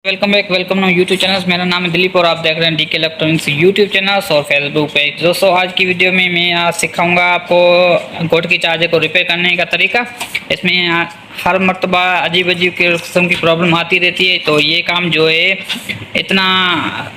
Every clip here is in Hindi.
Welcome back, welcome now YouTube channel. मेरा नाम है दिलीप और आप देख रहे हैं डीके इलेक्ट्रॉनिक्स यूट्यूब चैनल और फेसबुक पेज। दोस्तों आज की वीडियो में मैं आज सिखाऊंगा आपको गोड की चार्जर को रिपेयर करने का तरीका। इसमें हर मर्तबा अजीब अजीब किस्म की प्रॉब्लम आती रहती है, तो ये काम जो है इतना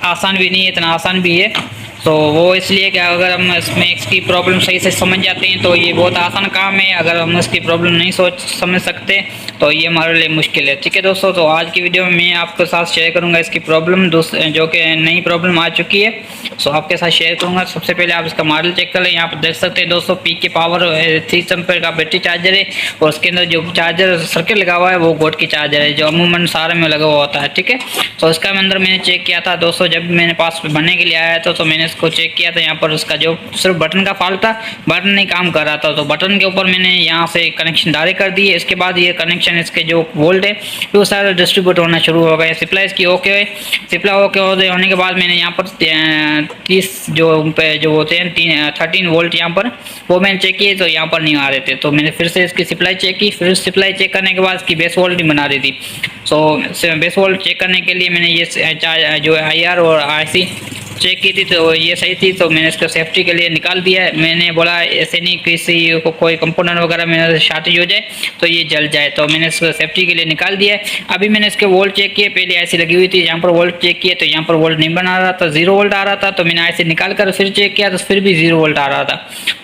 आसान भी नहीं है, इतना आसान भी है। तो वो इसलिए कि अगर हम इसमें इसकी प्रॉब्लम सही से समझ जाते हैं तो ये बहुत आसान काम है। अगर हम इसकी प्रॉब्लम नहीं समझ सकते तो ये हमारे लिए मुश्किल है। ठीक है दोस्तों, तो आज की वीडियो में मैं आपके साथ शेयर करूंगा इसकी प्रॉब्लम जो कि नई प्रॉब्लम आ चुकी है, सो आपके साथ शेयर करूंगा। सबसे पहले आप इसका मॉडल चेक कर लें। यहाँ पर देख सकते हैं दोस्तों, पी के पावर 3 एम्पीयर का बैटरी चार्जर है और उसके अंदर जो चार्जर सर्किट लगा हुआ है वो गोड की चार्जर है, जो अमूमन सारे में लगा हुआ होता है। ठीक है, तो इसका अंदर मैंने चेक किया था दोस्तों, जब मैंने पास बनने के लिए आया था तो मैंने इसको चेक किया था। यहाँ पर उसका जो सिर्फ बटन का फॉल्ट था, बटन नहीं काम कर रहा था, तो बटन के ऊपर मैंने यहाँ से कनेक्शन डायरेक्ट कर दिए। इसके बाद ये कनेक्शन इसके जो वोल्ट है वो सारा डिस्ट्रीब्यूट होना शुरू हो गया। सप्लाई इसकी ओके है। सप्लाई ओके होने के बाद मैंने यहाँ पर 30 जो होते हैं 13 वोल्ट यहाँ पर वो मैंने चेक किए, तो यहाँ पर नहीं आ रहे थे। तो मैंने फिर से इसकी सप्लाई चेक की। फिर सप्लाई चेक करने के बाद इसकी बेस वोल्ट नहीं बना रही थी। सो बेस वोल्ट चेक करने के लिए मैंने ये जो IR और IC चेक की थी, तो ये सही थी। तो मैंने इसको सेफ्टी के लिए निकाल दिया। मैंने बोला ऐसे नहीं किसी को कोई कंपोनेंट वगैरह में शॉर्टेज हो जाए तो ये जल जाए, तो मैंने इसको सेफ्टी के लिए निकाल दिया। अभी मैंने इसके वोल्ट चेक किए, पहले ऐसी लगी हुई थी, यहाँ पर वोल्ट चेक किए तो यहाँ पर वोल्ट नहीं बना रहा था, 0 वोल्ट आ रहा था। तो मैंने ऐसे निकाल कर फिर चेक किया तो फिर भी 0 वोल्ट आ रहा था।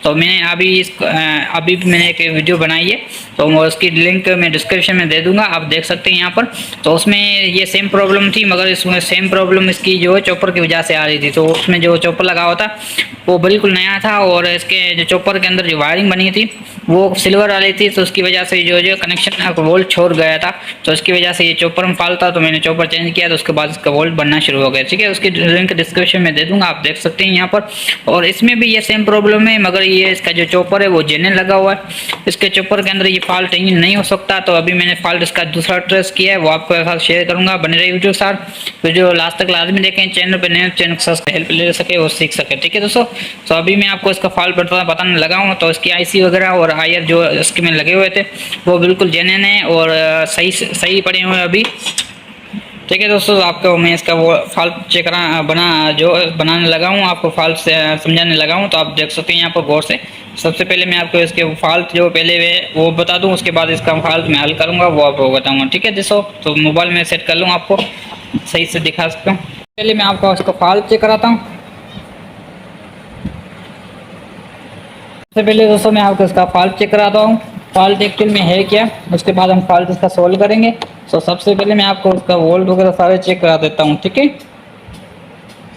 तो मैंने अभी मैंने एक वीडियो बनाई है, तो उसकी लिंक मैं डिस्क्रिप्शन में दे दूंगा, आप देख सकते हैं यहाँ पर। तो उसमें ये सेम प्रॉब्लम थी, मगर इसमें सेम प्रॉब्लम इसकी जो है चॉपर की वजह से आ रही थी। तो उसमें जो चॉपर लगा हुआ था वो बिल्कुल नया था और इसके जो चॉपर के अंदर जो वायरिंग बनी थी वो सिल्वर वाली थी, तो उसकी वजह से जो कनेक्शन वोल्ट छोड़ गया था। तो उसकी वजह से ये चॉपर में फॉल्ट था, तो मैंने चॉपर चेंज किया, तो उसके बाद इसका वोल्ट बनना शुरू हो गया। ठीक है, उसकी लिंक डिस्क्रिप्शन में दे दूंगा, आप देख सकते हैं यहाँ पर। और इसमें भी ये सेम प्रॉब्लम है, मगर ये इसका जो चॉपर है वो जेन्युइन लगा हुआ है। इसके चॉपर के अंदर ये फॉल्ट नहीं हो सकता। तो अभी मैंने फॉल्ट इसका दूसरा ट्रेस किया है, वो आपके साथ शेयर करूंगा। बने रही वीडियो के साथ, वीडियो लास्ट तक लाजमी देखें। चैनल पर नए चैनल के हेल्प ले सके और सीख सके। ठीक है दोस्तों, तो अभी मैं आपको इसका फॉल्ट बताने लगा हूँ। तो इसकी IC वगैरह और IR जो इसके में लगे हुए थे वो बिल्कुल जेन्युइन है और सही पड़े हुए हैं अभी। ठीक है दोस्तों, तो आपको मैं इसका वो फॉल्ट चेक बनाने लगा हूँ, आपको फॉल्ट से समझाने लगा हूँ, तो आप देख सकते हैं यहाँ पर गौर से। सबसे पहले मैं आपको इसके फॉल्ट जो पहले वो बता दूँ, उसके बाद इसका फॉल्ट मैं हल करूँगा, वो आपको बताऊँगा। ठीक है दोस्तों, तो मोबाइल में सेट कर लूँ, आपको सही से दिखा सकता हूँ। पहले मैं आपको उसका फॉल्ट चेक कराता हूँ। सबसे पहले दोस्तों मैं आपको इसका फॉल्ट चेक कराता हूँ, फॉल्ट एक्चुअल में है क्या, उसके बाद हम फॉल्ट इसका सोल्व करेंगे। तो सबसे पहले मैं आपको उसका वोल्ट वगैरह सारे चेक करा देता हूँ। ठीक है,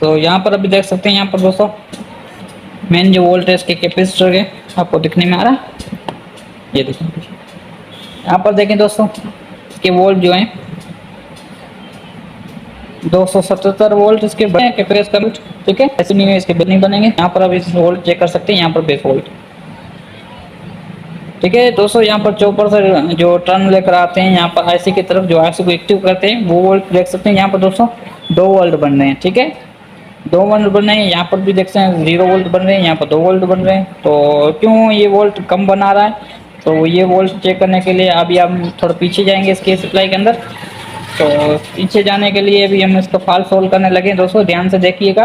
तो यहाँ पर अभी देख सकते हैं, यहाँ पर दोस्तों मेन जो वोल्ट है इसके कैपेसिटर है, आपको दिखने में आ रहा है, ये देखिए यहाँ पर देखें दोस्तों, इसके वोल्ट जो है 277 वोल्ट इसके कैपेसिटर। ठीक है, ऐसे नहीं है इसके बिल नहीं बनेंगे। यहाँ पर आप इस वोल्ट चेक कर सकते हैं, यहाँ पर बेस वोल्ट। ठीक है दोस्तों, यहाँ पर चॉपर से जो टर्न लेकर आते हैं, यहाँ पर IC की तरफ जो IC को एक्टिव करते हैं वो वोल्ट देख सकते हैं। यहाँ पर दोस्तों 2 वोल्ट बन रहे हैं। ठीक है, 2 वोल्ट बन रहे हैं। यहाँ पर भी देख सकते हैं 0 वोल्ट बन रहे हैं, यहाँ पर 2 वोल्ट बन रहे हैं। तो क्यों ये वोल्ट कम बना रहा है, तो ये वोल्ट चेक करने के लिए अभी हम थोड़ा पीछे जाएंगे इसके सप्लाई के अंदर। तो पीछे जाने के लिए भी हम इसका फॉल्ट सोल्व करने लगे दोस्तों, ध्यान से देखिएगा।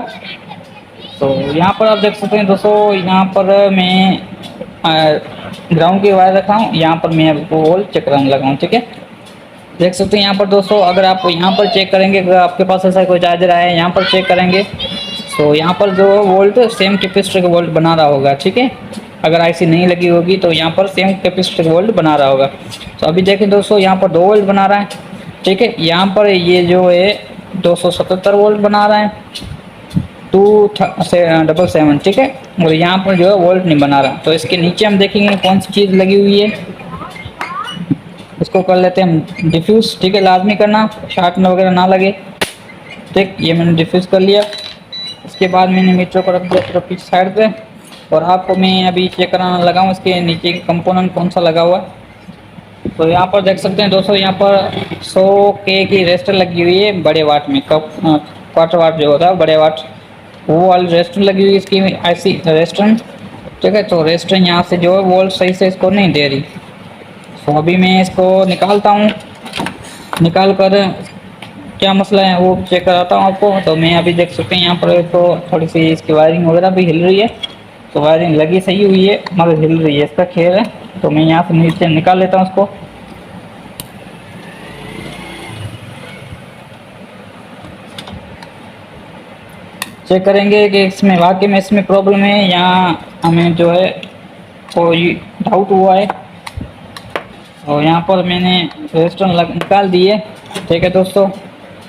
तो यहाँ पर आप देख सकते हैं दोस्तों, यहाँ पर मैं ग्राउंड की वायर रखा हूँ, यहाँ पर मैं आपको वोल्ट चेक कराने लगा हूँ। ठीक है, देख सकते हैं यहाँ पर दोस्तों, अगर आप यहाँ पर चेक करेंगे, अगर आपके पास ऐसा कोई चार्जर आया है, यहाँ पर चेक करेंगे तो यहाँ पर जो वोल्ट सेम कैपेसिटर का वोल्ट बना रहा होगा। ठीक है, अगर IC नहीं लगी होगी तो यहाँ पर सेम कैपेसिटर का वोल्ट बना रहा होगा। तो अभी देखें दोस्तों, यहाँ पर 2 वोल्ट बना रहा है। ठीक है, यहाँ पर ये जो है 277 वोल्ट बना रहा है, 277। ठीक है, और यहाँ पर जो है वोल्ट नहीं बना रहा। तो इसके नीचे हम देखेंगे कौन सी चीज़ लगी हुई है, इसको कर लेते हैं हम डिफ्यूज़। ठीक है, लाजमी करना, शॉर्ट वगैरह ना लगे। ठीक, ये मैंने डिफ्यूज़ कर लिया। इसके बाद मैंने मीटर को रख दिया पीछे साइड पे, और आपको मैं अभी चेक कराना लगा हूँ इसके नीचे कंपोनेंट कौन सा लगा हुआ है। तो यहाँ पर देख सकते हैं दोस्तों, यहाँ पर 100K की रेजिस्टर लगी हुई है बड़े वाट में, क्वार्टर वाट जो होता है बड़े वाट, वो वाली रेजिस्टर लगी हुई है इसकी IC रेजिस्टर। ठीक है, तो रेजिस्टर यहाँ से जो है वोल्ट सही से इसको नहीं दे रही। तो अभी मैं इसको निकालता हूँ, निकाल कर क्या मसला है वो चेक कराता हूँ आपको। तो मैं अभी देख सकते हैं यहाँ पर तो थोड़ी सी इसकी वायरिंग वगैरह भी हिल रही है। तो वायरिंग लगी सही हुई है मगर हिल रही है, इसका खेल है। तो मैं यहाँ से नीचे निकाल लेता हूँ उसको। चेक करेंगे कि इसमें वाकई में इसमें प्रॉब्लम है या हमें जो है कोई डाउट हुआ है। और यहाँ पर मैंने रजिस्टर निकाल दिए। ठीक है दोस्तों,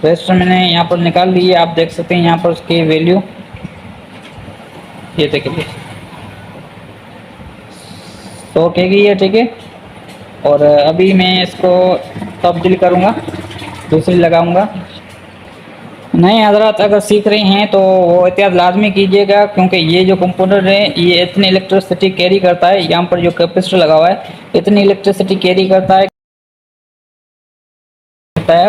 रजिस्टर मैंने यहाँ पर निकाल लिए। आप देख सकते हैं यहाँ पर उसकी वैल्यू, ये देखिए 100 के की है। ठीक है, और अभी मैं इसको तब्दील करूँगा, दूसरी लगाऊंगा। नहीं हजरत, अगर सीख रहे हैं तो वो एहतियात लाजमी कीजिएगा, क्योंकि ये जो कंप्यूटर है ये इतनी इलेक्ट्रिसिटी कैरी करता है। यहाँ पर जो कैपेसिटर लगा हुआ है इतनी इलेक्ट्रिसिटी कैरी करता है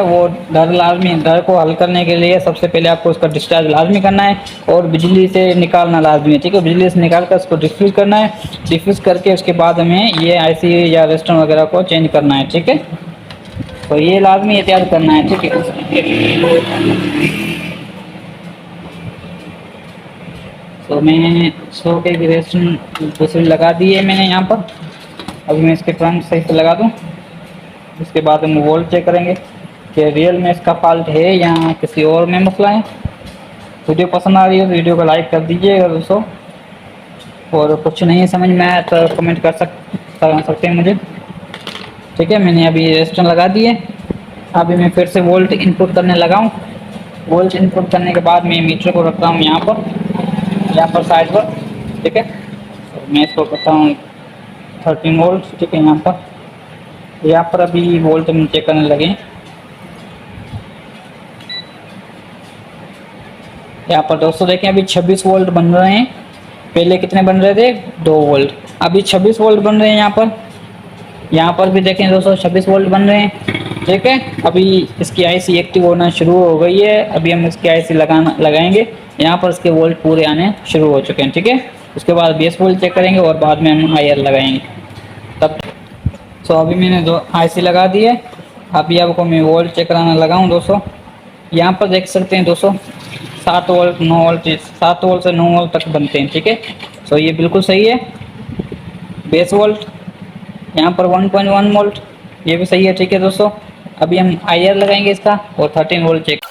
वो डर लाजमी, डर को हल करने के लिए सबसे पहले आपको उसका डिस्चार्ज लाजमी करना है और बिजली से निकालना लाजमी है। ठीक है, बिजली से निकाल कर उसको डिफ्यूज करना है। डिफ्यूज करके उसके बाद हमें ये आईसी या रजिस्टर वगैरह को चेंज करना है। ठीक है, तो ये लाजमी एहतियात करना है। ठीक है, तो मैं 100 के रजिस्टर दूसरी लगा दी है मैंने यहाँ पर। अभी मैं इसके करंट सही से लगा दूँ, उसके बाद हम वोल्ट चेक करेंगे कि रियल में इसका फॉल्ट है या किसी और में मसला है। वीडियो पसंद आ रही है तो वीडियो को लाइक कर दीजिएगा दोस्तों, और कुछ नहीं समझ में आया तो कमेंट कर सकते हैं मुझे। ठीक है, मैंने अभी रजिस्टर लगा दिए। अभी मैं फिर से वोल्ट इनपुट करने लगा हूँ। वोल्ट इनपुट करने के बाद मैं मीटर को रखता हूँ यहाँ पर साइड पर। ठीक है, तो मैं इसको करता हूँ 13 वोल्ट। ठीक है, यहाँ पर अभी वोल्ट हम चेक करने लगे। यहाँ पर दोस्तों देखें अभी 26 वोल्ट बन रहे हैं। पहले कितने बन रहे थे? 2 वोल्ट। अभी 26 वोल्ट बन रहे हैं यहाँ पर भी देखें दोस्तों 26 वोल्ट बन रहे हैं। ठीक है, अभी इसकी आईसी एक्टिव होना शुरू हो गई है। अभी हम इसकी आईसी लगाएंगे। यहाँ पर इसके वोल्ट पूरे आने शुरू हो चुके हैं। ठीक है, उसके बाद बेस वोल्ट चेक करेंगे और बाद में हम IR लगाएंगे तब। तो अभी मैंने दो आईसी लगा दी है। अभी आपको मैं वोल्ट चेक कराना लगाऊँ दोस्तों। यहाँ पर देख सकते हैं दोस्तों 7 वोल्ट 9 वोल्ट 7 वोल्ट से 9 वोल्ट तक बनते हैं। ठीक है, तो ये बिल्कुल सही है। बेस वोल्ट यहाँ पर 1.1 वोल्ट, ये भी सही है। ठीक है दोस्तों, अभी हम IR लगाएंगे इसका और 13 वोल्ट चेक।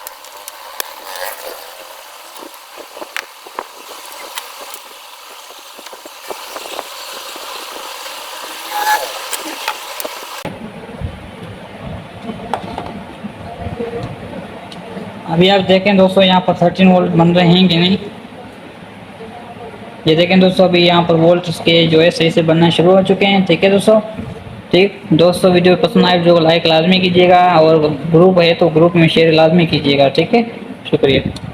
अभी आप देखें दोस्तों यहाँ पर 13 वोल्ट बन रहे हैं कि नहीं। ये देखें दोस्तों अभी यहाँ पर वोल्ट के जो है सही से बनना शुरू हो चुके हैं। ठीक है दोस्तों, ठीक दोस्तों, वीडियो पसंद आए वीडियो को लाइक लाजमी कीजिएगा और ग्रुप है तो ग्रुप में शेयर लाजमी कीजिएगा। ठीक है, शुक्रिया।